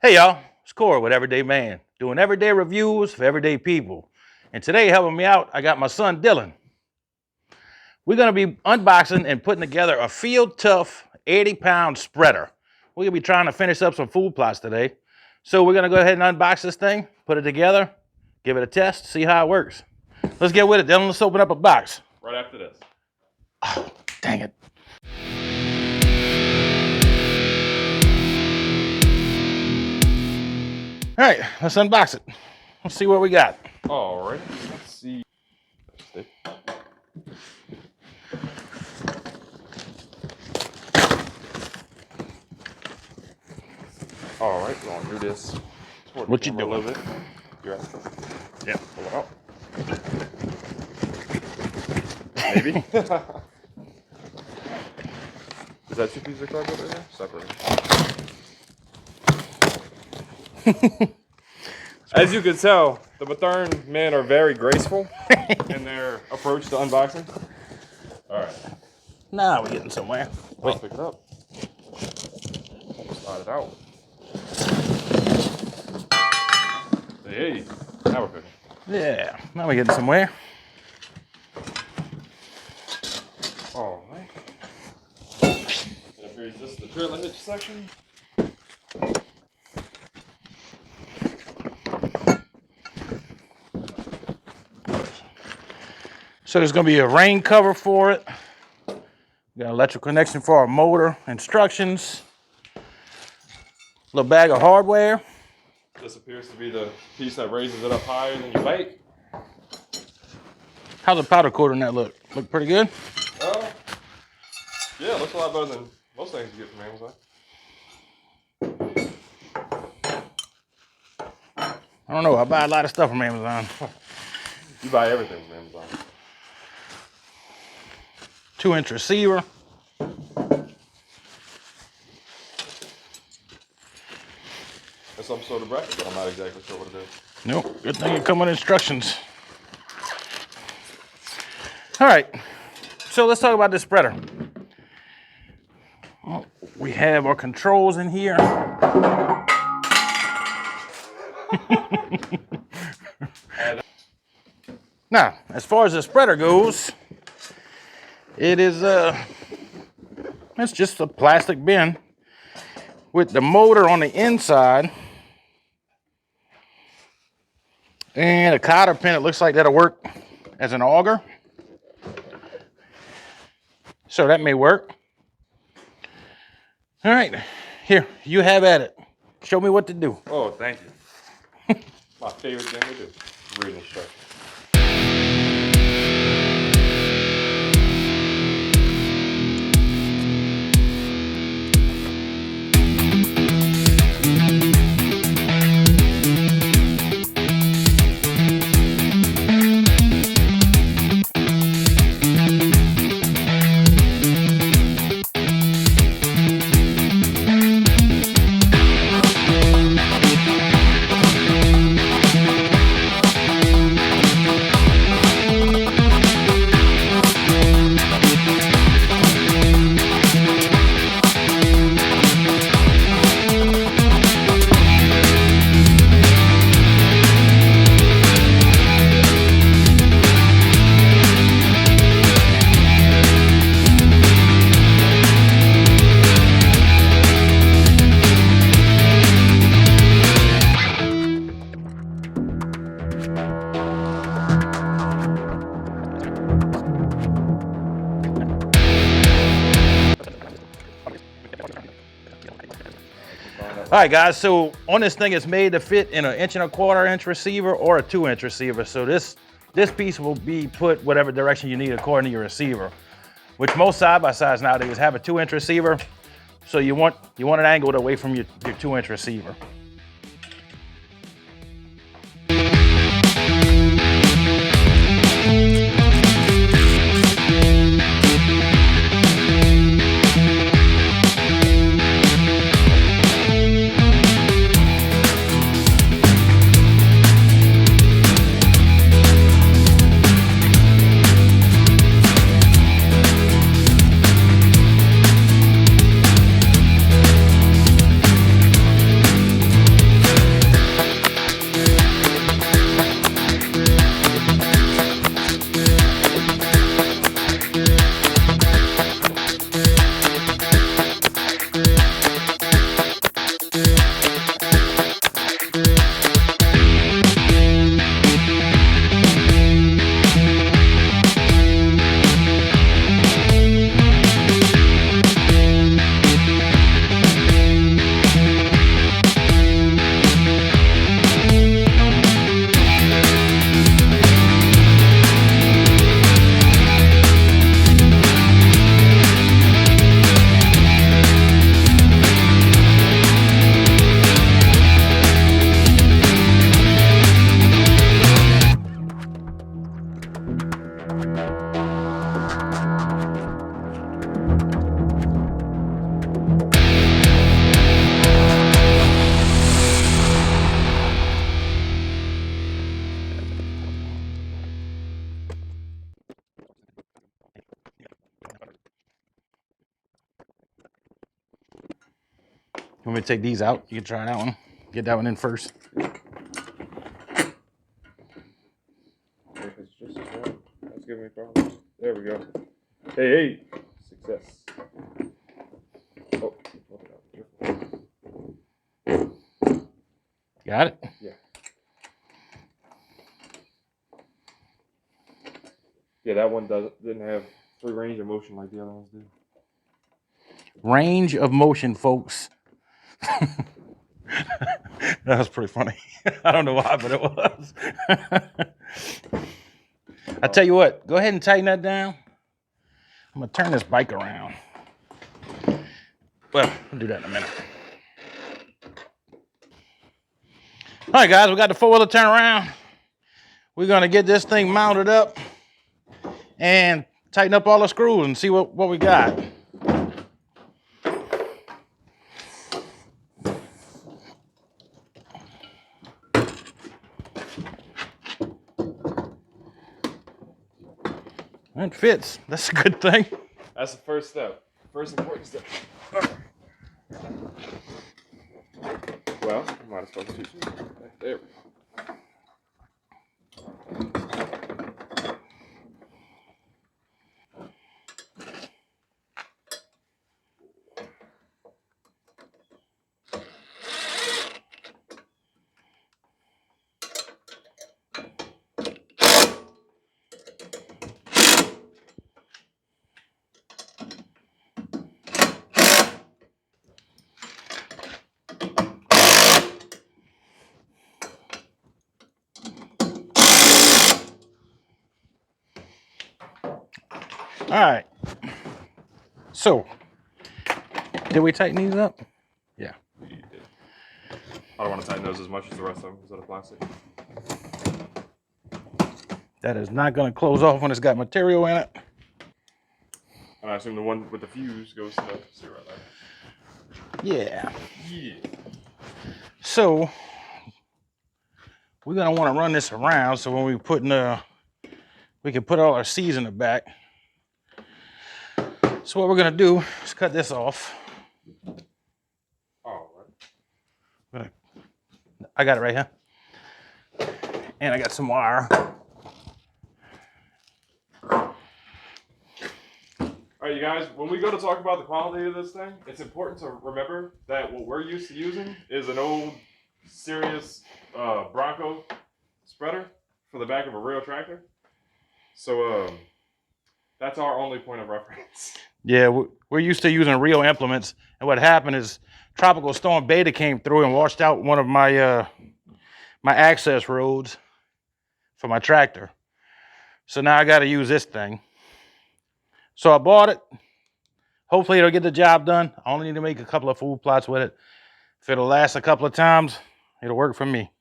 Hey y'all, it's Corey with Everyday Man, doing everyday reviews for everyday people. And today, helping me out, I got my son Dylan. We're gonna be unboxing and putting together a Field Tuff 80-pound spreader. We're gonna be trying to finish up some food plots today. So we're gonna go ahead and unbox this thing, put it together, give it a test, see how it works. Let's get with it, Dylan. Let's open up a box. Right after this. Oh, dang it. All right, let's unbox it. Let's see what we got. All right, let's see. All right, we're gonna do this. What you doing? A little bit. You ready? Yeah. Pull it out. Maybe. Is that 2 pieces of cardboard right there? Separate. As you can tell, the Bethune men are very graceful in their approach to unboxing. All right. Now we're getting somewhere. I'll pick it up. Slide it out. Hey, now we're cooking. Yeah, now we're getting somewhere. All right. It appears this is the trailer hitch section. So there's going to be a rain cover for it. We got an electrical connection for our motor, instructions, a little bag of hardware. This appears to be the piece that raises it up higher than your bike. How's the powder coat on that look? Look pretty good? Yeah, it looks a lot better than most things you get from Amazon. I don't know. I buy a lot of stuff from Amazon. You buy everything from Amazon. 2-inch receiver. It's some sort of bracket, but I'm not exactly sure what it is. Nope. Good thing you come with instructions. All right. So let's talk about this spreader. Well, we have our controls in here. Now, as far as the spreader goes, it is it's just a plastic bin with the motor on the inside and a cotter pin. It looks like that'll work as an auger, so that may work. All right, here, you have at it. Show me what to do. Oh, thank you. My favorite thing to do. Read instructions. All right, guys, so on this thing, it's made to fit in an 1.25-inch receiver or a 2-inch receiver. So this piece will be put whatever direction you need according to your receiver, which most side-by-sides nowadays have a 2-inch receiver. So you want it angled away from your 2-inch receiver. Want me to take these out? You can try that one. Get that one in first. If it's just as well, that's giving me problems. There we go. Hey, success. Oh, Got it? yeah. Yeah, that one didn't have free range of motion like the other ones do. Range of motion, folks. That was pretty funny. I don't know why, but it was. I tell you what, go ahead and tighten that down. I'm gonna turn this bike around. Well, we'll do that in a minute. All right, guys, we got the four-wheeler turn around. We're gonna get this thing mounted up and tighten up all the screws and see what we got. It fits. That's a good thing. That's the first step. First important step. Well, might as well teach you. There we go. All right. So, did we tighten these up? Yeah. I don't want to tighten those as much as the rest of them because of the plastic. That is not going to close off when it's got material in it. And I assume the one with the fuse goes to the cigarette lighter. Yeah. Yeah. So, we're going to want to run this around so when we put in we can put all our seeds in the back. So what we're going to do is cut this off. All right. I got it right here. And I got some wire. All right, you guys, when we go to talk about the quality of this thing, it's important to remember that what we're used to using is an old, serious Bronco spreader for the back of a real tractor. So that's our only point of reference. Yeah, we're used to using real implements. And what happened is Tropical Storm Beta came through and washed out one of my my access roads for my tractor. So now I got to use this thing. So I bought it. Hopefully it'll get the job done. I only need to make a couple of food plots with it. If it'll last a couple of times, it'll work for me.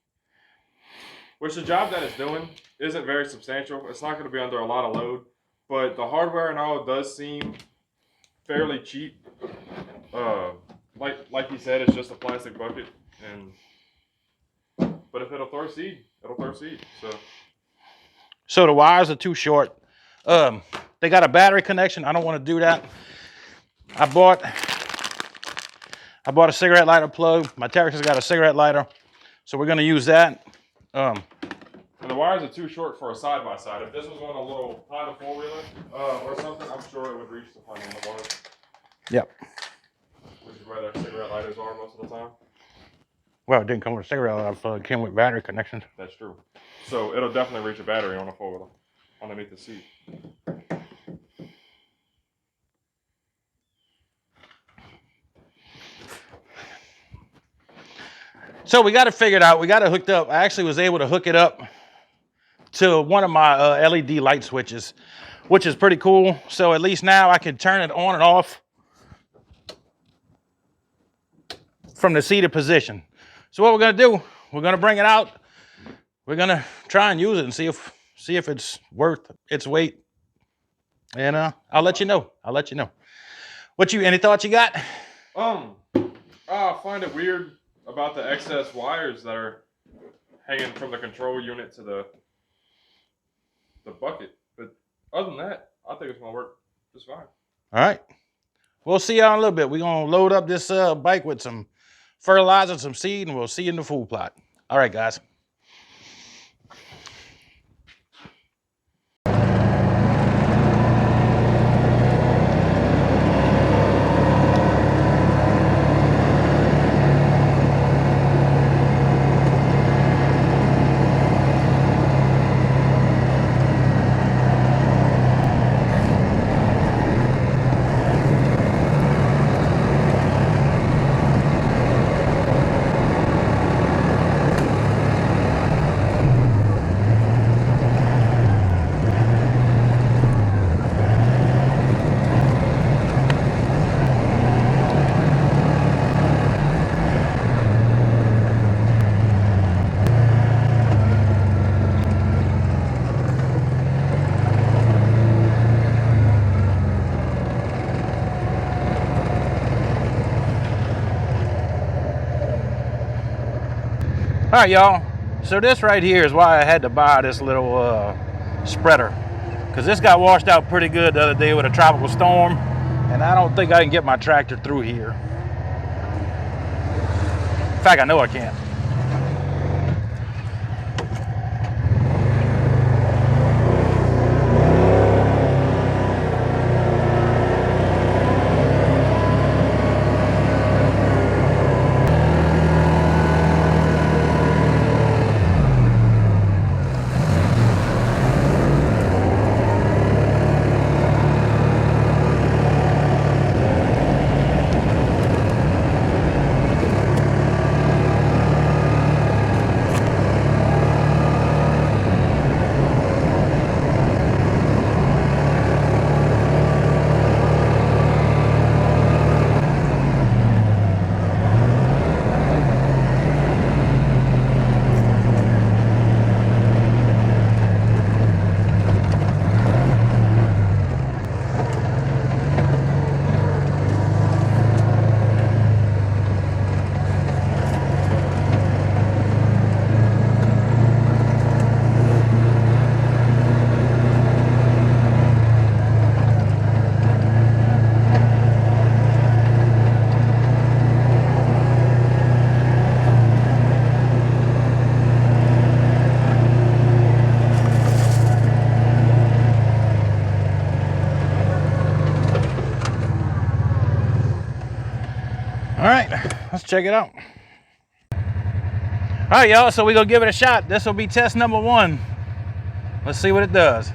Which the job that it's doing isn't very substantial. It's not going to be under a lot of load, but the hardware and all does seem fairly cheap. Like you said, it's just a plastic bucket, but if it'll throw seed, it'll throw seed. So the wires are too short. They got a battery connection. I don't want to do that. I bought a cigarette lighter plug. My Terex has got a cigarette lighter, so we're going to use that. And the wires are too short for a side-by-side. If this was on a little Honda four-wheeler or something, I'm sure it would reach the front end of the wires. Yep. Which is where their cigarette lighters are most of the time. Well, it didn't come with a cigarette lighter. It came with battery connections. That's true. So it'll definitely reach a battery on a four-wheeler underneath the seat. So we got it figured out. We got it hooked up. I actually was able to hook it up to one of my LED light switches, which is pretty cool. So at least now I can turn it on and off from the seated position. So what we're gonna do, we're gonna bring it out. We're gonna try and use it and see if it's worth its weight. And I'll let you know. Any thoughts you got? I find it weird about the excess wires that are hanging from the control unit to the bucket. But other than that, I think it's gonna work just fine. All right. We'll see y'all in a little bit. We're gonna load up this bike with some fertilizing some seed, and we'll see you in the food plot. All right, guys. All right, y'all. So this right here is why I had to buy this little spreader, because this got washed out pretty good the other day with a tropical storm, and I don't think I can get my tractor through here. In fact, I know I can't. All right, let's check it out. All right, y'all, so we're gonna give it a shot. This will be test number 1. Let's see what it does.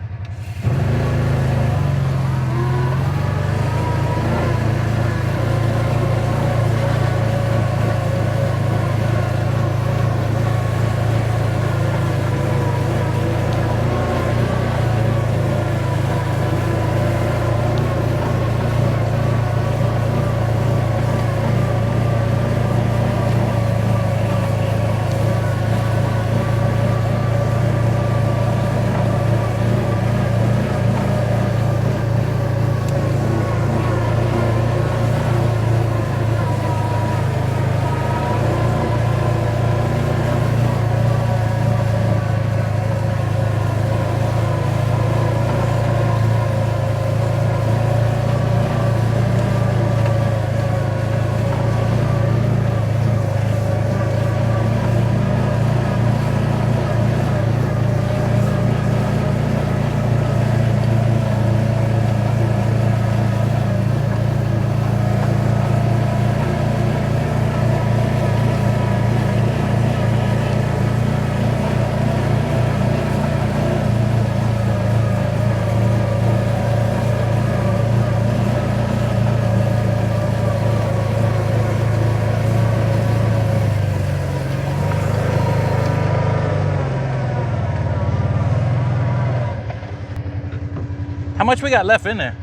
How much we got left in there?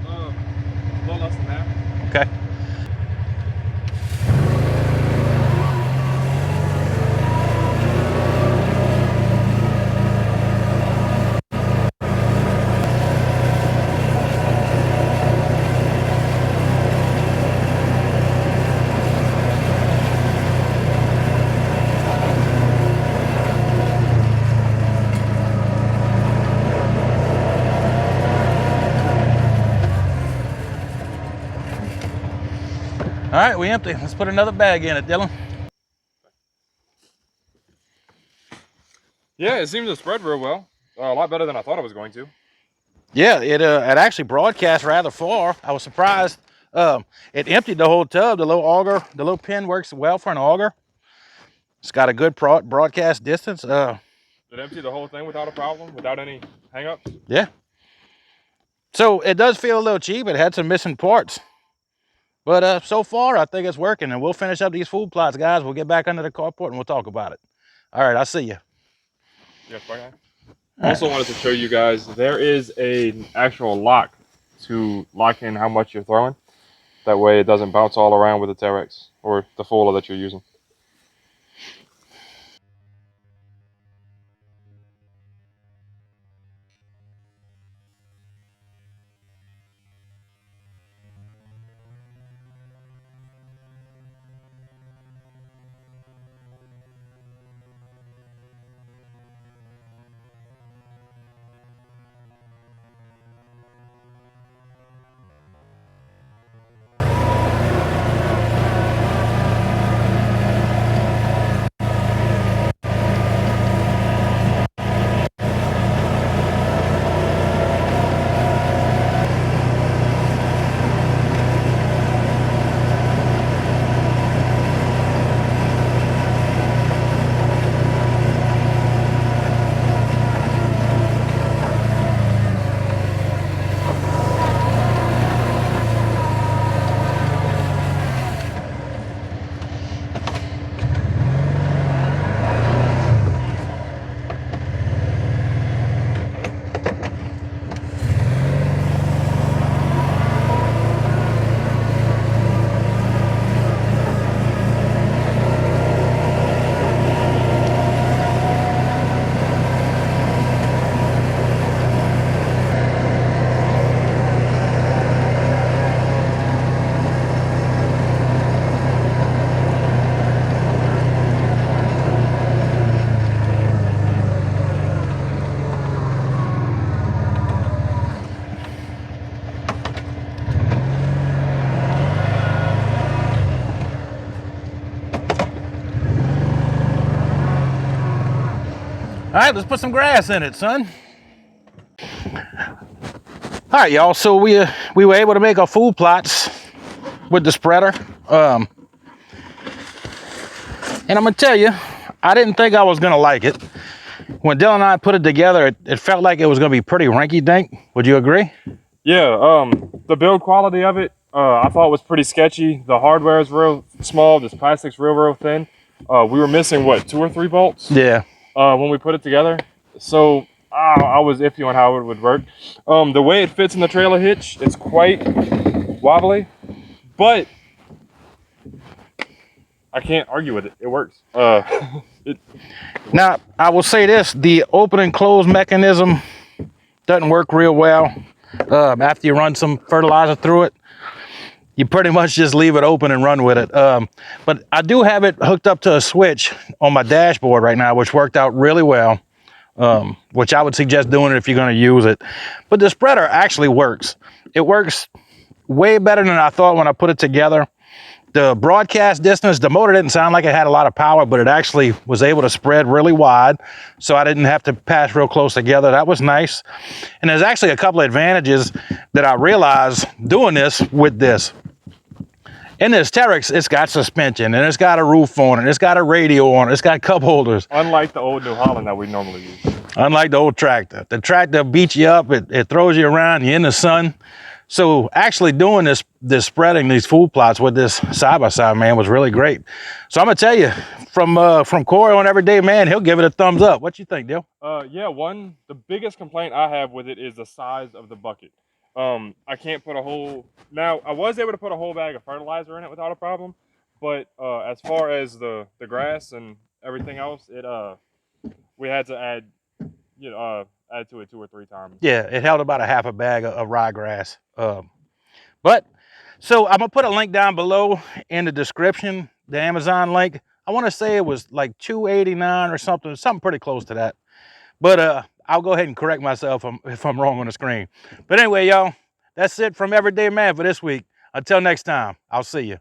A little less than half. Okay. right, we empty. Let's put another bag in it, Dylan. Yeah, it seems to spread real well. A lot better than I thought it was going to. Yeah, it actually broadcast rather far. I was surprised. It emptied the whole tub. The little auger, the little pin works well for an auger. It's got a good broadcast distance. It emptied the whole thing without a problem, without any hang-ups? Yeah. So it does feel a little cheap. It had some missing parts. But so far, I think it's working. And we'll finish up these food plots, guys. We'll get back under the carport and we'll talk about it. All right, I'll see you. Yes, bye. Also wanted to show you guys, there is an actual lock to lock in how much you're throwing. That way it doesn't bounce all around with the Terex or the Fuller that you're using. All right, let's put some grass in it, son. All right, y'all. So we were able to make our food plots with the spreader. And I'm gonna tell you, I didn't think I was gonna like it. When Dylan and I put it together, it felt like it was gonna be pretty rinky-dink. Would you agree? Yeah, the build quality of it, I thought was pretty sketchy. The hardware is real small, this plastic's real thin. We were missing, what, 2 or 3 bolts? Yeah. When we put it together. So I was iffy on how it would work. The way it fits in the trailer hitch, it's quite wobbly, but I can't argue with it. It works. Now, I will say this, the open and close mechanism doesn't work real well. After you run some fertilizer through it, you pretty much just leave it open and run with it. But I do have it hooked up to a switch on my dashboard right now, which worked out really well, which I would suggest doing it if you're going to use it. But the spreader actually works. It works way better than I thought when I put it together. The broadcast distance, the motor didn't sound like it had a lot of power, but it actually was able to spread really wide, so I didn't have to pass real close together. That was nice. And there's actually a couple of advantages that I realized doing this with this. In this Terex, it's got suspension, and it's got a roof on it, it's got a radio on it, it's got cup holders. Unlike the old New Holland that we normally use. Unlike the old tractor. The tractor beats you up, it throws you around, you're in the sun. So actually doing this spreading these food plots with this side-by-side, man, was really great. So I'm gonna tell you, from Corey on Everyday Man, he'll give it a thumbs up. What you think, Dale? Yeah, the biggest complaint I have with it is the size of the bucket. I can't put a whole, now I was able to put a whole bag of fertilizer in it without a problem, but as far as the grass and everything else, we had to add to it 2 or 3 times. Yeah, it held about a half a bag of ryegrass. But so I'm gonna put a link down below in the description, the Amazon link. I want to say it was like $2.89 or something pretty close to that. But I'll go ahead and correct myself if I'm wrong on the screen. But anyway, y'all, that's it from Everyday Man for this week. Until next time, I'll see you.